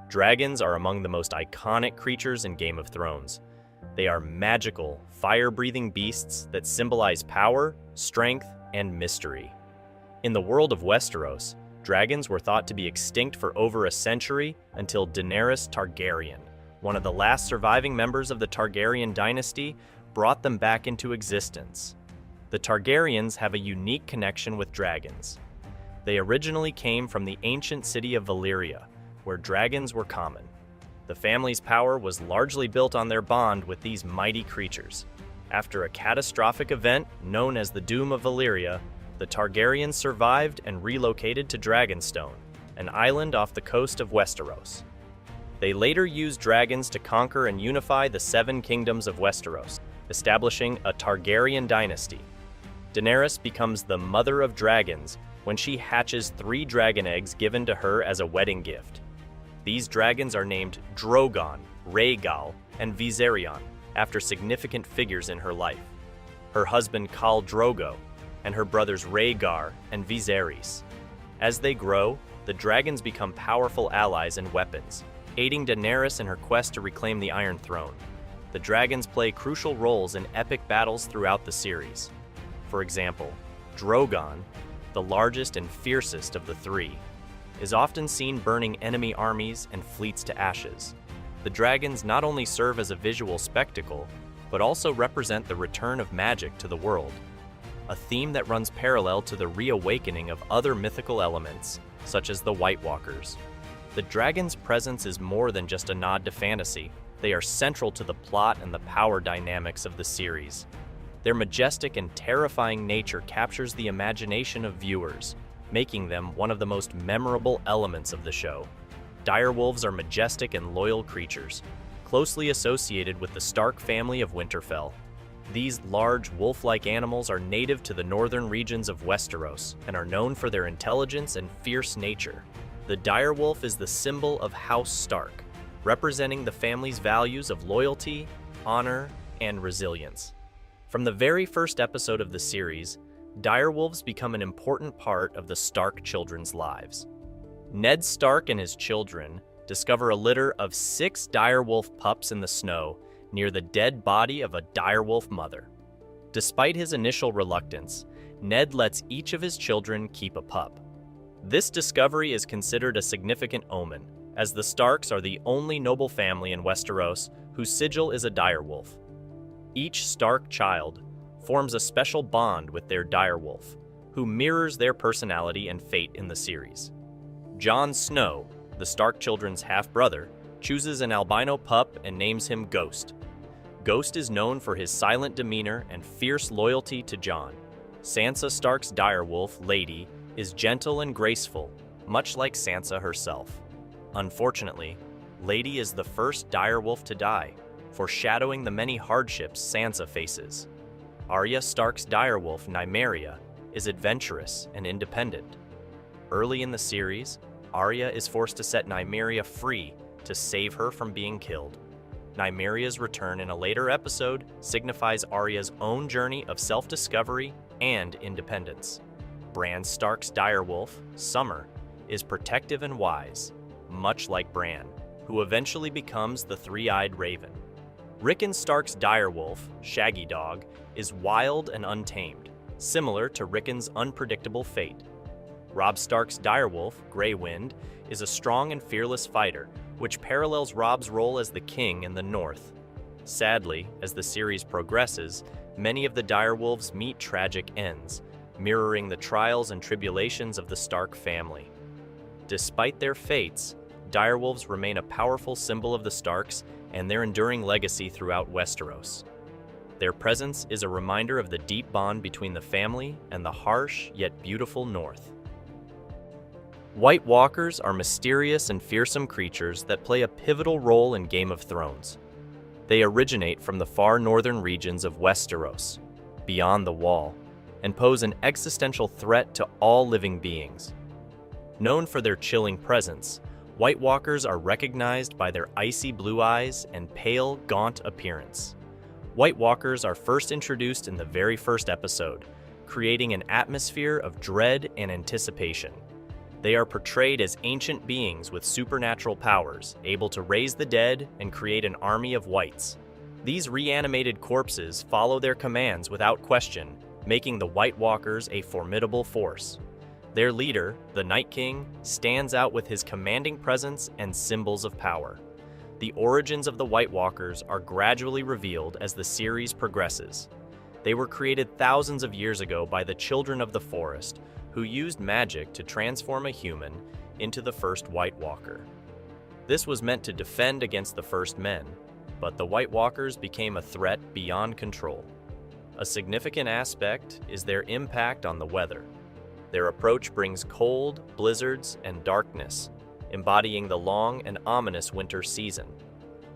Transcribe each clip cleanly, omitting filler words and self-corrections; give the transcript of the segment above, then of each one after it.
Dragons are among the most iconic creatures in Game of Thrones. They are magical, fire-breathing beasts that symbolize power, strength, and mystery. In the world of Westeros, dragons were thought to be extinct for over a century until Daenerys Targaryen, one of the last surviving members of the Targaryen dynasty, brought them back into existence. The Targaryens have a unique connection with dragons. They originally came from the ancient city of Valyria, where dragons were common. The family's power was largely built on their bond with these mighty creatures. After a catastrophic event known as the Doom of Valyria, the Targaryens survived and relocated to Dragonstone, an island off the coast of Westeros. They later used dragons to conquer and unify the Seven Kingdoms of Westeros, establishing a Targaryen dynasty. Daenerys becomes the Mother of Dragons when she hatches 3 dragon eggs given to her as a wedding gift. These dragons are named Drogon, Rhaegal, and Viserion, after significant figures in her life. Her husband Khal Drogo, and her brothers Rhaegar and Viserys. As they grow, the dragons become powerful allies and weapons, aiding Daenerys in her quest to reclaim the Iron Throne. The dragons play crucial roles in epic battles throughout the series. For example, Drogon, the largest and fiercest of the 3, is often seen burning enemy armies and fleets to ashes. The dragons not only serve as a visual spectacle, but also represent the return of magic to the world, a theme that runs parallel to the reawakening of other mythical elements, such as the Whitewalkers. The dragon's presence is more than just a nod to fantasy. They are central to the plot and the power dynamics of the series. Their majestic and terrifying nature captures the imagination of viewers, making them one of the most memorable elements of the show. Direwolves are majestic and loyal creatures, closely associated with the Stark family of Winterfell. These large, wolf-like animals are native to the northern regions of Westeros and are known for their intelligence and fierce nature. The direwolf is the symbol of House Stark, representing the family's values of loyalty, honor, and resilience. From the very first episode of the series, direwolves become an important part of the Stark children's lives. Ned Stark and his children discover a litter of 6 direwolf pups in the snow near the dead body of a direwolf mother. Despite his initial reluctance, Ned lets each of his children keep a pup. This discovery is considered a significant omen, as the Starks are the only noble family in Westeros whose sigil is a direwolf. Each Stark child forms a special bond with their direwolf, who mirrors their personality and fate in the series. Jon Snow, the Stark children's half-brother, chooses an albino pup and names him Ghost. Ghost is known for his silent demeanor and fierce loyalty to Jon. Sansa Stark's direwolf, Lady, is gentle and graceful, much like Sansa herself. Unfortunately, Lady is the first direwolf to die, foreshadowing the many hardships Sansa faces. Arya Stark's direwolf, Nymeria, is adventurous and independent. Early in the series, Arya is forced to set Nymeria free to save her from being killed. Nymeria's return in a later episode signifies Arya's own journey of self-discovery and independence. Bran Stark's direwolf, Summer, is protective and wise, much like Bran, who eventually becomes the three-eyed raven. Rickon Stark's direwolf, Shaggy Dog, is wild and untamed, similar to Rickon's unpredictable fate. Robb Stark's direwolf, Grey Wind, is a strong and fearless fighter, which parallels Robb's role as the king in the North. Sadly, as the series progresses, many of the direwolves meet tragic ends, mirroring the trials and tribulations of the Stark family. Despite their fates, direwolves remain a powerful symbol of the Starks and their enduring legacy throughout Westeros. Their presence is a reminder of the deep bond between the family and the harsh yet beautiful North. Whitewalkers are mysterious and fearsome creatures that play a pivotal role in Game of Thrones. They originate from the far northern regions of Westeros, beyond the Wall, and pose an existential threat to all living beings. Known for their chilling presence, Whitewalkers are recognized by their icy blue eyes and pale, gaunt appearance. Whitewalkers are first introduced in the very first episode, creating an atmosphere of dread and anticipation. They are portrayed as ancient beings with supernatural powers, able to raise the dead and create an army of Wights. These reanimated corpses follow their commands without question, making the Whitewalkers a formidable force. Their leader, the Night King, stands out with his commanding presence and symbols of power. The origins of the Whitewalkers are gradually revealed as the series progresses. They were created thousands of years ago by the Children of the Forest, who used magic to transform a human into the first White Walker. This was meant to defend against the first men, but the White Walkers became a threat beyond control. A significant aspect is their impact on the weather. Their approach brings cold, blizzards, and darkness, embodying the long and ominous winter season.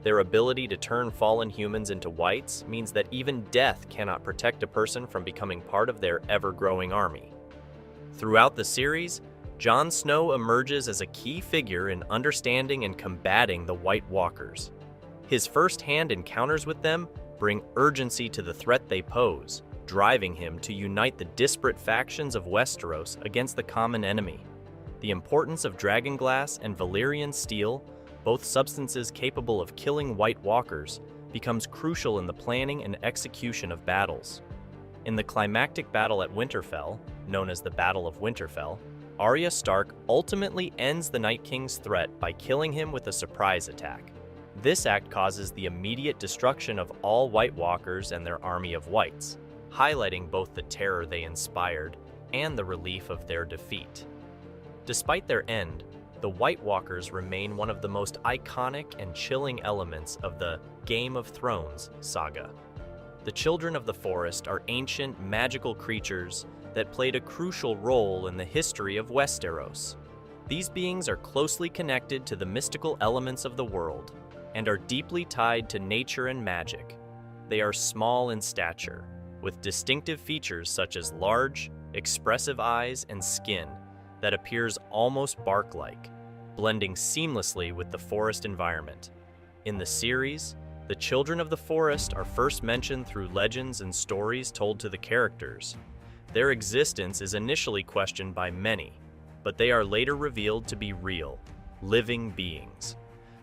Their ability to turn fallen humans into Wights means that even death cannot protect a person from becoming part of their ever-growing army. Throughout the series, Jon Snow emerges as a key figure in understanding and combating the White Walkers. His first-hand encounters with them bring urgency to the threat they pose, driving him to unite the disparate factions of Westeros against the common enemy. The importance of dragonglass and Valyrian steel, both substances capable of killing White Walkers, becomes crucial in the planning and execution of battles. In the climactic battle at Winterfell, known as the Battle of Winterfell, Arya Stark ultimately ends the Night King's threat by killing him with a surprise attack. This act causes the immediate destruction of all White Walkers and their army of Wights, highlighting both the terror they inspired and the relief of their defeat. Despite their end, the White Walkers remain one of the most iconic and chilling elements of the Game of Thrones saga. The Children of the Forest are ancient, magical creatures that played a crucial role in the history of Westeros. These beings are closely connected to the mystical elements of the world and are deeply tied to nature and magic. They are small in stature, with distinctive features such as large, expressive eyes and skin that appears almost bark-like, blending seamlessly with the forest environment. In the series, the Children of the Forest are first mentioned through legends and stories told to the characters. Their existence is initially questioned by many, but they are later revealed to be real, living beings.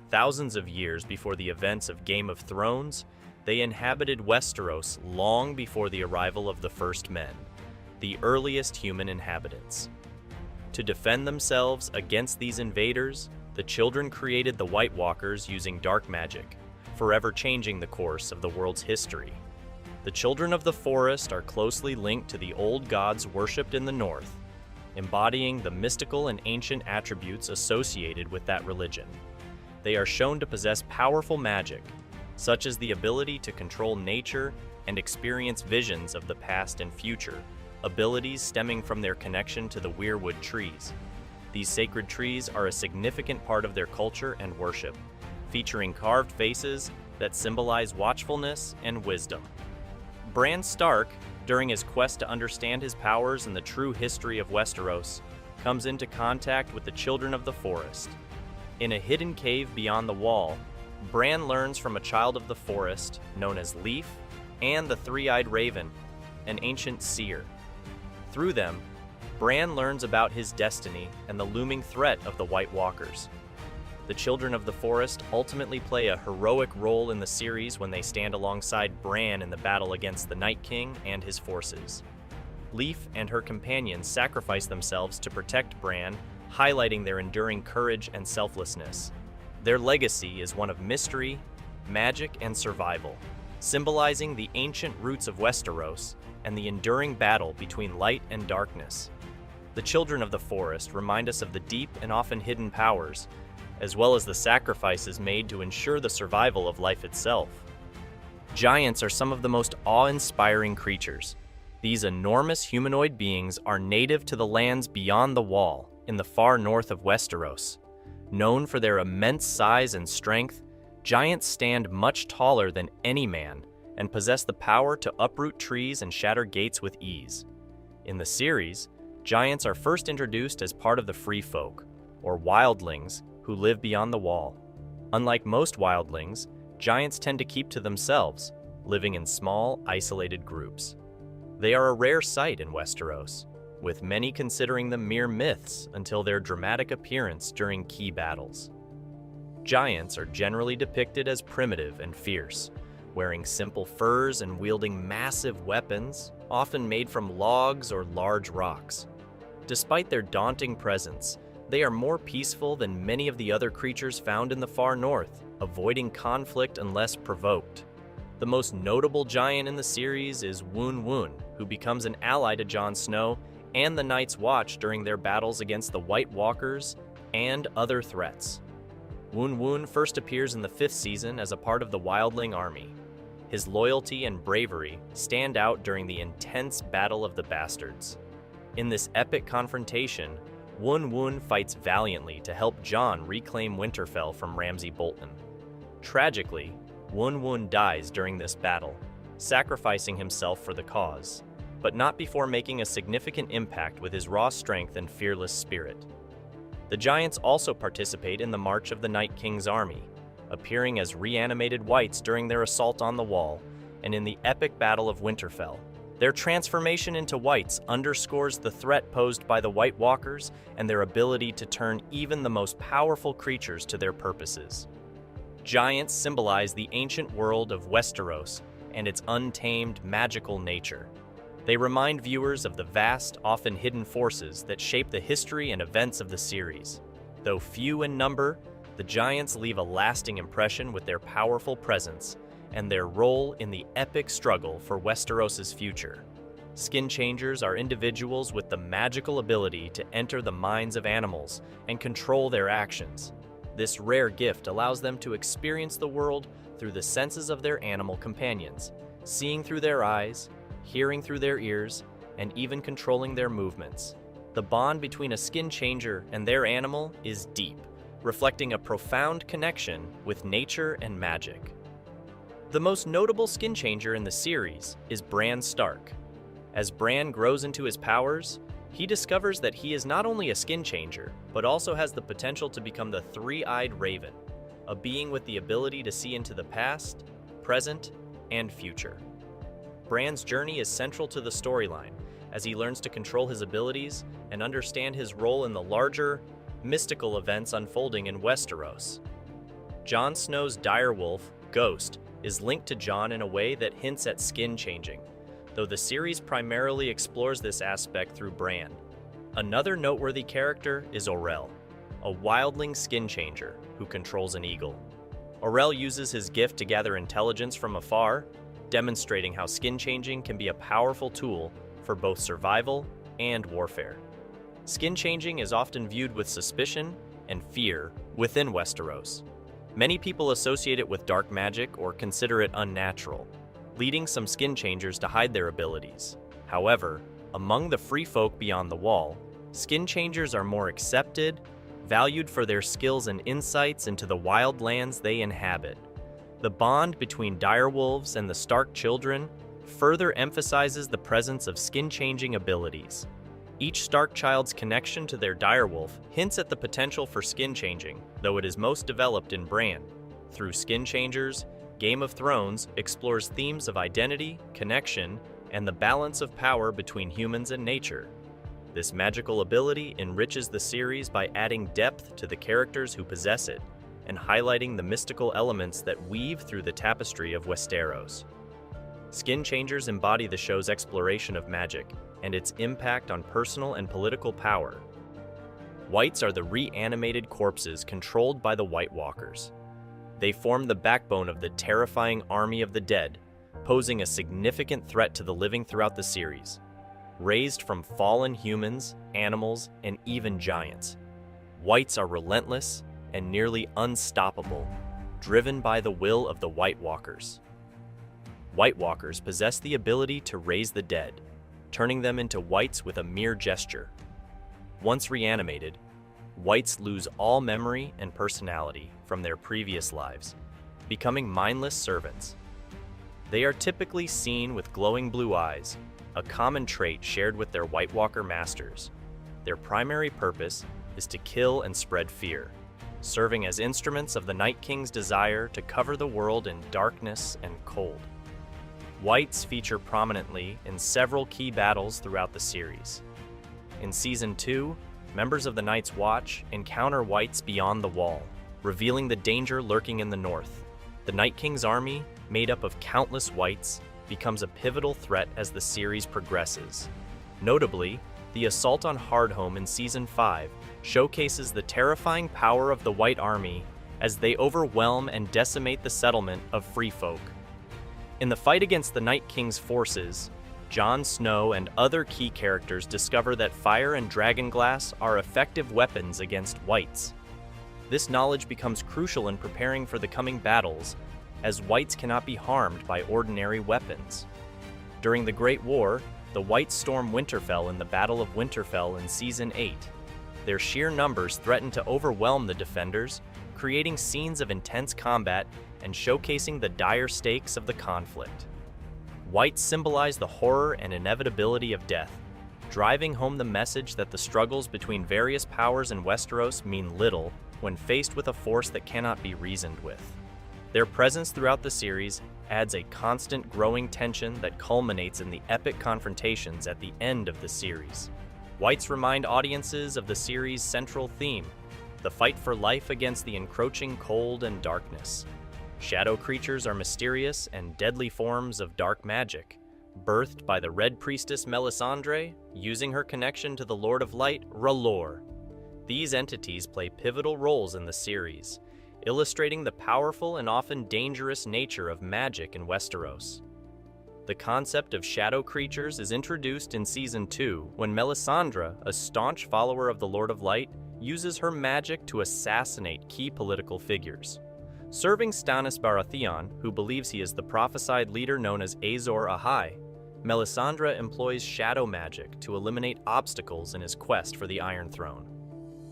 Thousands of years before the events of Game of Thrones, they inhabited Westeros long before the arrival of the first men, the earliest human inhabitants. To defend themselves against these invaders, the children created the White Walkers using dark magic, forever changing the course of the world's history. The Children of the Forest are closely linked to the old gods worshipped in the north, embodying the mystical and ancient attributes associated with that religion. They are shown to possess powerful magic, such as the ability to control nature and experience visions of the past and future, abilities stemming from their connection to the weirwood trees. These sacred trees are a significant part of their culture and worship, featuring carved faces that symbolize watchfulness and wisdom. Bran Stark, during his quest to understand his powers and the true history of Westeros, comes into contact with the Children of the Forest. In a hidden cave beyond the wall, Bran learns from a child of the forest, known as Leaf, and the Three-Eyed Raven, an ancient seer. Through them, Bran learns about his destiny and the looming threat of the White Walkers. The Children of the Forest ultimately play a heroic role in the series when they stand alongside Bran in the battle against the Night King and his forces. Leaf and her companions sacrifice themselves to protect Bran, highlighting their enduring courage and selflessness. Their legacy is one of mystery, magic, and survival, symbolizing the ancient roots of Westeros and the enduring battle between light and darkness. The Children of the Forest remind us of the deep and often hidden powers, as well as the sacrifices made to ensure the survival of life itself. Giants are some of the most awe-inspiring creatures. These enormous humanoid beings are native to the lands beyond the Wall, in the far north of Westeros. Known for their immense size and strength, giants stand much taller than any man and possess the power to uproot trees and shatter gates with ease. In the series, giants are first introduced as part of the Free Folk, or wildlings, who live beyond the Wall. Unlike most wildlings, giants tend to keep to themselves, living in small, isolated groups. They are a rare sight in Westeros, with many considering them mere myths until their dramatic appearance during key battles. Giants are generally depicted as primitive and fierce, wearing simple furs and wielding massive weapons, often made from logs or large rocks. Despite their daunting presence, they are more peaceful than many of the other creatures found in the far north, avoiding conflict unless provoked. The most notable giant in the series is Woon Woon, who becomes an ally to Jon Snow and the Night's Watch during their battles against the Whitewalkers and other threats. Woon Woon first appears in the 5th season as a part of the Wildling army. His loyalty and bravery stand out during the intense Battle of the Bastards. In this epic confrontation, Woon Woon fights valiantly to help Jon reclaim Winterfell from Ramsay Bolton. Tragically, Woon Woon dies during this battle, sacrificing himself for the cause, but not before making a significant impact with his raw strength and fearless spirit. The Giants also participate in the March of the Night King's army, appearing as reanimated Wights during their assault on the Wall and in the epic Battle of Winterfell. Their transformation into Wights underscores the threat posed by the Whitewalkers and their ability to turn even the most powerful creatures to their purposes. Giants symbolize the ancient world of Westeros and its untamed, magical nature. They remind viewers of the vast, often hidden forces that shape the history and events of the series. Though few in number, the Giants leave a lasting impression with their powerful presence and their role in the epic struggle for Westeros' future. Skinchangers are individuals with the magical ability to enter the minds of animals and control their actions. This rare gift allows them to experience the world through the senses of their animal companions, seeing through their eyes, hearing through their ears, and even controlling their movements. The bond between a skin changer and their animal is deep, reflecting a profound connection with nature and magic. The most notable skin changer in the series is Bran Stark. As Bran grows into his powers, he discovers that he is not only a skin changer, but also has the potential to become the Three-Eyed Raven, a being with the ability to see into the past, present, and future. Bran's journey is central to the storyline, as he learns to control his abilities and understand his role in the larger, mystical events unfolding in Westeros. Jon Snow's direwolf, Ghost, is linked to Jon in a way that hints at skin changing, though the series primarily explores this aspect through Bran. Another noteworthy character is Orell, a wildling skin changer who controls an eagle. Orell uses his gift to gather intelligence from afar, demonstrating how skin changing can be a powerful tool for both survival and warfare. Skin changing is often viewed with suspicion and fear within Westeros. Many people associate it with dark magic or consider it unnatural, leading some skin changers to hide their abilities. However, among the free folk beyond the Wall, skin changers are more accepted, valued for their skills and insights into the wild lands they inhabit. The bond between direwolves and the Stark children further emphasizes the presence of skin-changing abilities. Each Stark child's connection to their direwolf hints at the potential for skin changing, though it is most developed in Bran. Through skin changers, Game of Thrones explores themes of identity, connection, and the balance of power between humans and nature. This magical ability enriches the series by adding depth to the characters who possess it, and highlighting the mystical elements that weave through the tapestry of Westeros. Skin changers embody the show's exploration of magic and its impact on personal and political power. Wights are the reanimated corpses controlled by the Whitewalkers. They form the backbone of the terrifying army of the dead, posing a significant threat to the living throughout the series. Raised from fallen humans, animals, and even giants, Wights are relentless and nearly unstoppable, driven by the will of the Whitewalkers. Whitewalkers possess the ability to raise the dead, turning them into Wights with a mere gesture. Once reanimated, Wights lose all memory and personality from their previous lives, becoming mindless servants. They are typically seen with glowing blue eyes, a common trait shared with their White Walker masters. Their primary purpose is to kill and spread fear, serving as instruments of the Night King's desire to cover the world in darkness and cold. Wights feature prominently in several key battles throughout the series. In Season 2, members of the Night's Watch encounter Wights beyond the Wall, revealing the danger lurking in the north. The Night King's army, made up of countless Wights, becomes a pivotal threat as the series progresses. Notably, the assault on Hardhome in Season 5 showcases the terrifying power of the White Army as they overwhelm and decimate the settlement of free folk. In the fight against the Night King's forces, Jon Snow and other key characters discover that fire and dragonglass are effective weapons against Wights. This knowledge becomes crucial in preparing for the coming battles, as Wights cannot be harmed by ordinary weapons. During the Great War, the Wights storm Winterfell in the Battle of Winterfell in Season 8. Their sheer numbers threaten to overwhelm the defenders, creating scenes of intense combat and showcasing the dire stakes of the conflict. Wights symbolize the horror and inevitability of death, driving home the message that the struggles between various powers in Westeros mean little when faced with a force that cannot be reasoned with. Their presence throughout the series adds a constant growing tension that culminates in the epic confrontations at the end of the series. Wights remind audiences of the series' central theme, the fight for life against the encroaching cold and darkness. Shadow creatures are mysterious and deadly forms of dark magic, birthed by the Red Priestess Melisandre, using her connection to the Lord of Light, R'hllor. These entities play pivotal roles in the series, illustrating the powerful and often dangerous nature of magic in Westeros. The concept of shadow creatures is introduced in Season 2 when Melisandre, a staunch follower of the Lord of Light, uses her magic to assassinate key political figures. Serving Stannis Baratheon, who believes he is the prophesied leader known as Azor Ahai, Melisandre employs shadow magic to eliminate obstacles in his quest for the Iron Throne.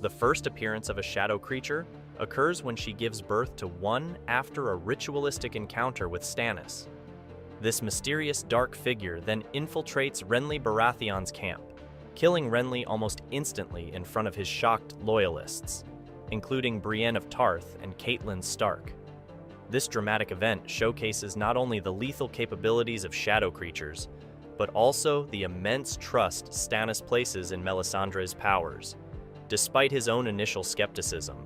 The first appearance of a shadow creature occurs when she gives birth to one after a ritualistic encounter with Stannis. This mysterious dark figure then infiltrates Renly Baratheon's camp, killing Renly almost instantly in front of his shocked loyalists, including Brienne of Tarth and Catelyn Stark. This dramatic event showcases not only the lethal capabilities of shadow creatures, but also the immense trust Stannis places in Melisandre's powers, despite his own initial skepticism.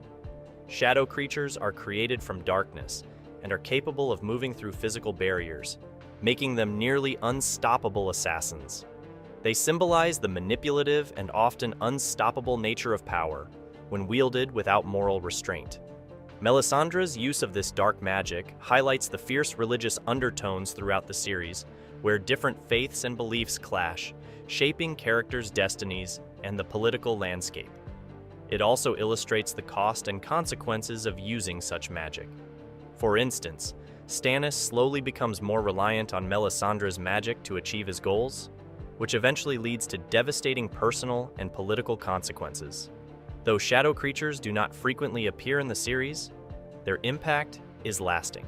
Shadow creatures are created from darkness and are capable of moving through physical barriers, making them nearly unstoppable assassins. They symbolize the manipulative and often unstoppable nature of power, when wielded without moral restraint. Melisandre's use of this dark magic highlights the fierce religious undertones throughout the series, where different faiths and beliefs clash, shaping characters' destinies and the political landscape. It also illustrates the cost and consequences of using such magic. For instance, Stannis slowly becomes more reliant on Melisandre's magic to achieve his goals, which eventually leads to devastating personal and political consequences. Though shadow creatures do not frequently appear in the series, their impact is lasting.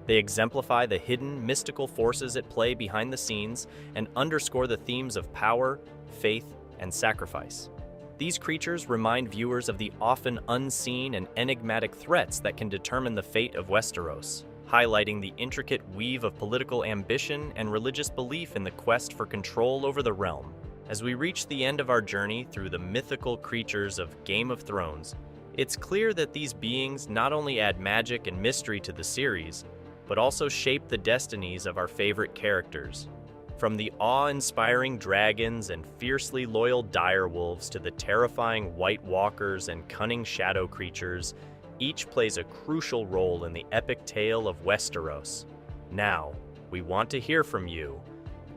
They exemplify the hidden, mystical forces at play behind the scenes and underscore the themes of power, faith, and sacrifice. These creatures remind viewers of the often unseen and enigmatic threats that can determine the fate of Westeros, highlighting the intricate weave of political ambition and religious belief in the quest for control over the realm. As we reach the end of our journey through the mythical creatures of Game of Thrones, it's clear that these beings not only add magic and mystery to the series, but also shape the destinies of our favorite characters. From the awe-inspiring dragons and fiercely loyal direwolves to the terrifying Whitewalkers and cunning shadow creatures, each plays a crucial role in the epic tale of Westeros. Now, we want to hear from you.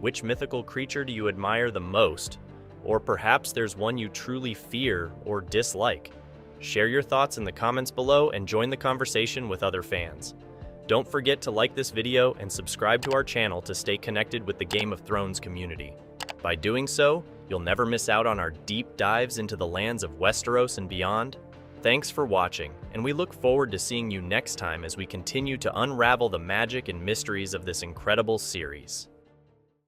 Which mythical creature do you admire the most? Or perhaps there's one you truly fear or dislike? Share your thoughts in the comments below and join the conversation with other fans. Don't forget to like this video and subscribe to our channel to stay connected with the Game of Thrones community. By doing so, you'll never miss out on our deep dives into the lands of Westeros and beyond. Thanks for watching, and we look forward to seeing you next time as we continue to unravel the magic and mysteries of this incredible series.